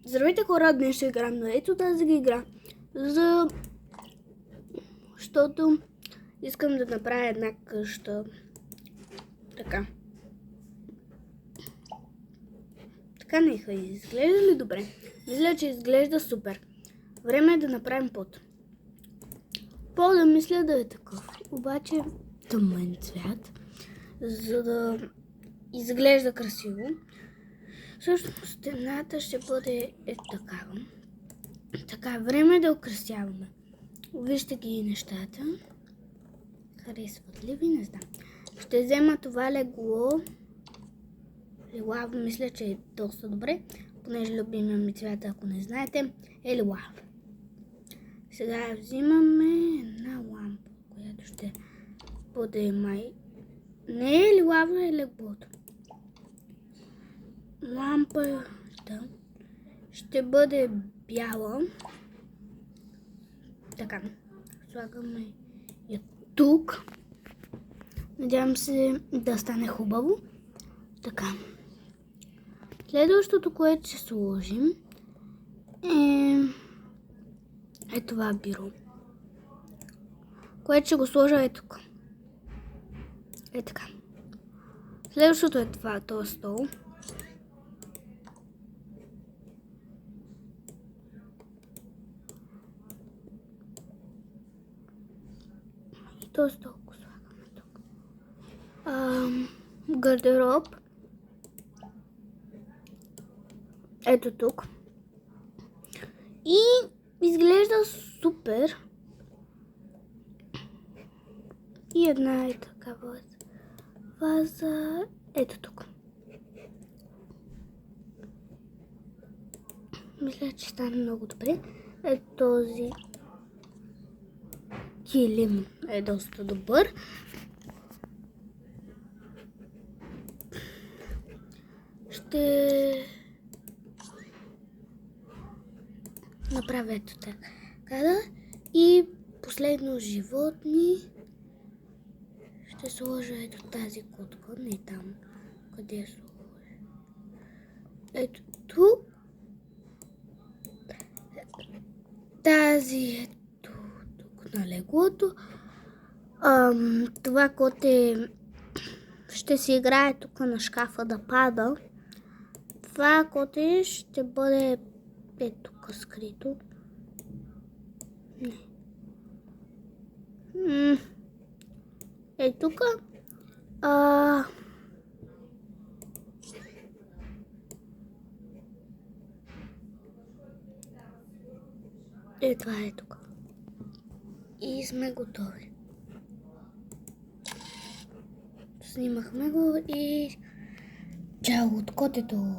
Здравейте хора, днес ще играем на ето тази игра, защото искам да направя една къща. Така. Така нека изглежда ли добре? Мисля, че изглежда супер. Време е да направим под. Пода мисля да е такъв, обаче тъмен цвят, за да изглежда красиво. Също стената ще бъде такава. Така, време е да украсяваме. Вижте ги нещата. Харесват ли ви? Не знам. Ще взема това легло. Лилав, мисля, че е доста добре. Понеже любимия ми цвят, ако не знаете, е лилав. Сега взимаме една лампа, която ще бъде май... Не е лилава, е леглото. Лампата ще бъде бяла. Така, слагаме я тук. Надявам се да стане хубаво. Така. Следващото, което ще сложим е това бюро, което ще го сложа е тук. Е така. Следващото е това, този стол. И този стол го слагаме тук. Гардероб. Ето тук. И изглежда супер. И една е такава ваза. Ето тук. Мисля, че стане много добре. Ето този килим е доста добър. Ще направя ето така. И последно животни. Ще сложа ето тази котка. Не там. Къде я сложа? Ето тук. Тази ето тук на леглото. Това коте ще си играе тук на шкафа да пада. Това коте ще бъде тук скрито. Не. Тук. Това е тук. И сме готови. Снимахме го и чао от котето.